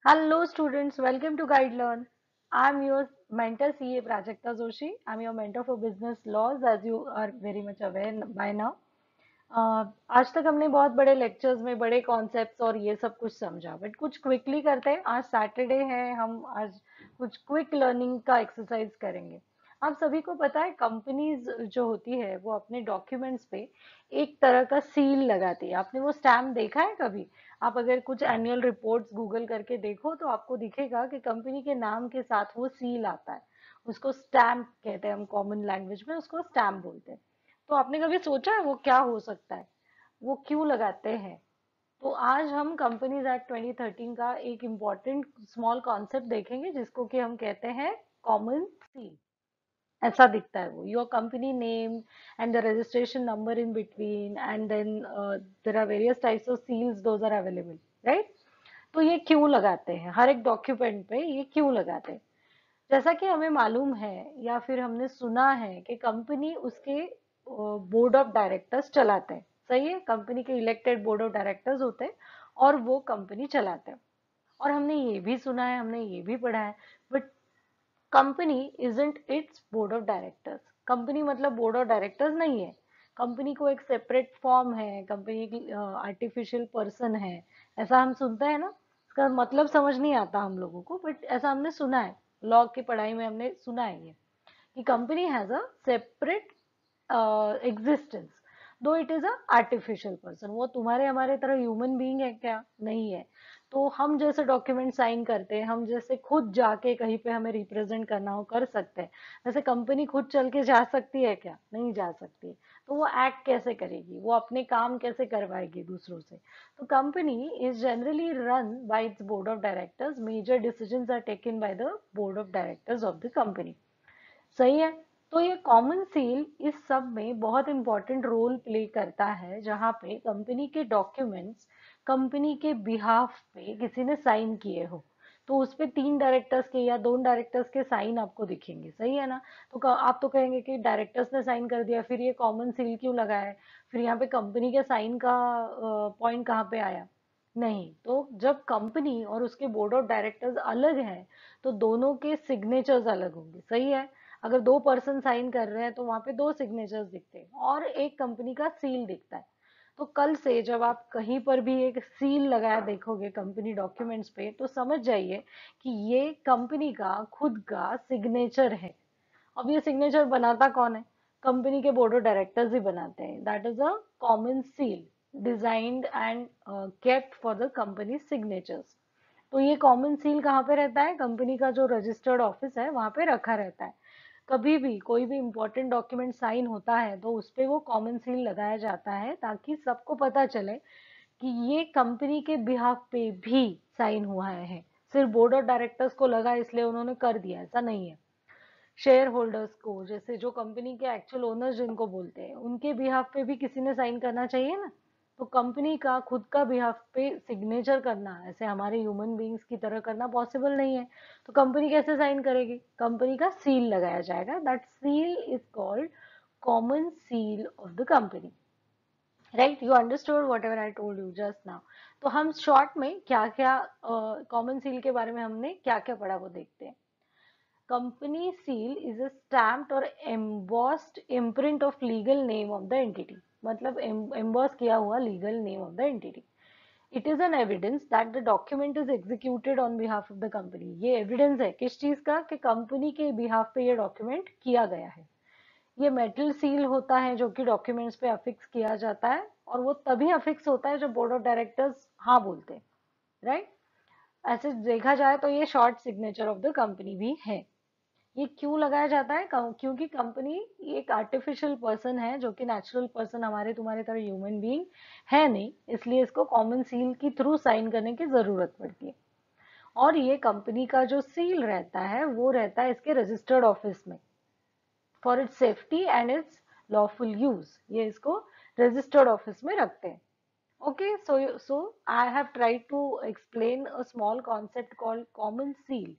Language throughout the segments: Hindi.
Hello students, welcome to GuideLearn. I'm your mentor CA Prajakta Joshi. I'm your mentor for business laws as you are very much aware by now. आज तक हमने बहुत बड़े लेक्चर्स में बड़े कॉन्सेप्ट्स और ये सब कुछ समझा बट कुछ क्विकली करते हैं। आज सैटरडे है, हम आज कुछ क्विक लर्निंग का एक्सरसाइज करेंगे। आप सभी को पता है कंपनीज जो होती है वो अपने डॉक्यूमेंट्स पे एक तरह का सील लगाती है। आपने वो स्टैम्प देखा है कभी? आप अगर कुछ एनुअल रिपोर्ट्स गूगल करके देखो तो आपको दिखेगा कि कंपनी के नाम के साथ वो सील आता है। उसको स्टैम्प कहते हैं, हम कॉमन लैंग्वेज में उसको स्टैम्प बोलते हैं। तो आपने कभी सोचा है वो क्या हो सकता है, वो क्यों लगाते हैं? तो आज हम कंपनीज एक्ट 2013 का एक इम्पॉर्टेंट स्मॉल कॉन्सेप्ट देखेंगे जिसको कि हम कहते हैं कॉमन सील। ऐसा दिखता है वो, your company name and the registration number in between and then there are various types of seals, those are available, right? तो ये क्यों लगाते हैं हर एक डॉक्यूमेंट पे, ये क्यों लगाते हैं? जैसा कि हमें मालूम है या फिर हमने सुना है कि कंपनी उसके बोर्ड ऑफ डायरेक्टर्स चलाते हैं। सही है, कंपनी के इलेक्टेड बोर्ड ऑफ डायरेक्टर्स होते हैं और वो कंपनी चलाते हैं। और हमने ये भी सुना है, हमने ये भी पढ़ा है, but company isn't it's board of directors. Company मतलब बोर्ड ऑफ डायरेक्टर्स नहीं है। कंपनी को एक सेपरेट फॉर्म है, कंपनी की आर्टिफिशियल पर्सन है। ऐसा हम सुनते हैं ना, इसका मतलब समझ नहीं आता हम लोगों को, बट ऐसा हमने सुना है। लॉ की पढ़ाई में हमने सुना है ये कि company has a separate existence, though it is a artificial person. वो तुम्हारे हमारे तरह ह्यूमन बीइंग है क्या? नहीं है। तो हम जैसे डॉक्यूमेंट साइन करते हैं, हम जैसे खुद जाके कहीं पे हमें रिप्रेजेंट करना हो कर सकते हैं, वैसे कंपनी खुद चल के जा सकती है क्या? नहीं जा सकती। तो वो एक्ट कैसे करेगी, वो अपने काम कैसे करवाएगी दूसरों से? तो company is generally run by its board of directors. Major decisions are taken by the board of directors of the company. सही है। तो ये कॉमन सील इस सब में बहुत इंपॉर्टेंट रोल प्ले करता है, जहां पे कंपनी के डॉक्यूमेंट्स कंपनी के बिहाफ पे किसी ने साइन किए हो तो उस पे तीन डायरेक्टर्स के या दो डायरेक्टर्स के साइन आपको दिखेंगे। सही है ना? तो आप तो कहेंगे कि डायरेक्टर्स ने साइन कर दिया, फिर ये कॉमन सील क्यों लगा है? फिर यहाँ पे कंपनी के साइन का पॉइंट कहाँ पे आया? नहीं, तो जब कंपनी और उसके बोर्ड ऑफ डायरेक्टर्स अलग हैं तो दोनों के सिग्नेचर्स अलग होंगे। सही है। अगर दो पर्सन साइन कर रहे हैं तो वहां पे दो सिग्नेचर्स दिखते हैं और एक कंपनी का सील दिखता है। तो कल से जब आप कहीं पर भी एक सील लगाया देखोगे कंपनी डॉक्यूमेंट्स पे, तो समझ जाइए कि ये कंपनी का खुद का सिग्नेचर है। अब ये सिग्नेचर बनाता कौन है? कंपनी के बोर्ड ऑफ डायरेक्टर्स ही बनाते हैं। That is a common seal designed and kept for the company signatures. तो ये कॉमन सील कहाँ पे रहता है? कंपनी का जो रजिस्टर्ड ऑफिस है वहां पे रखा रहता है। कभी भी कोई भी इंपॉर्टेंट डॉक्यूमेंट साइन होता है तो उस पे वो कॉमन सील लगाया जाता है ताकि सबको पता चले कि ये कंपनी के बिहाफ पे भी साइन हुआ है। सिर्फ बोर्ड ऑफ डायरेक्टर्स को लगा इसलिए उन्होंने कर दिया, ऐसा नहीं है। शेयर होल्डर्स को, जैसे जो कंपनी के एक्चुअल ओनर्स जिनको बोलते हैं, उनके बिहाफ पे भी किसी ने साइन करना चाहिए ना। तो कंपनी का खुद का बिहाफ पे सिग्नेचर करना ऐसे हमारे ह्यूमन बीइंग्स की तरह करना पॉसिबल नहीं है। तो कंपनी कैसे साइन करेगी? कंपनी का सील लगाया जाएगा। That seal is called common seal of the company. Right, you understood what ever I told you just now. तो हम शॉर्ट में क्या क्या कॉमन सील के बारे में हमने क्या क्या पढ़ा वो देखते हैं। Company seal is a stamped or embossed imprint of legal name of the entity. मतलब emboss किया हुआ legal name of the entity. It is an evidence that the document is executed on behalf of the company. ये evidence है किस चीज का? कि कंपनी के behalf पे ये document किया गया है। ये मेटल सील होता है जो कि डॉक्यूमेंट्स पे अफिक्स किया जाता है, और वो तभी अफिक्स होता है जब बोर्ड ऑफ डायरेक्टर्स हाँ बोलते हैं। राइट? ऐसे देखा जाए तो ये short signature of the company भी है। ये क्यों लगाया जाता है? क्योंकि कंपनी एक आर्टिफिशियल पर्सन है जो कि नेचुरल पर्सन हमारे तुम्हारे तरह ह्यूमन बीइंग है नहीं, इसलिए इसको कॉमन सील के थ्रू साइन करने की जरूरत पड़ती है। और ये कंपनी का जो सील रहता है वो रहता है इसके रजिस्टर्ड ऑफिस में for its safety and it's lawful use. ये इसको रजिस्टर्ड ऑफिस में रखते हैं। Okay, so I have tried to explain a small concept called common seal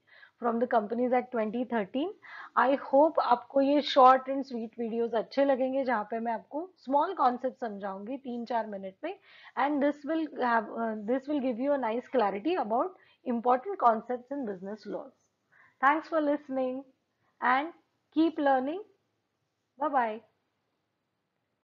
from the Companies Act 2013. I hope आपको ये short and sweet videos अच्छे लगेंगे जहाँ पे मैं आपको small concept समझाऊंगी 3-4 मिनट में, and this will give you a nice clarity about important concepts in business laws. Thanks for listening and keep learning. Bye bye.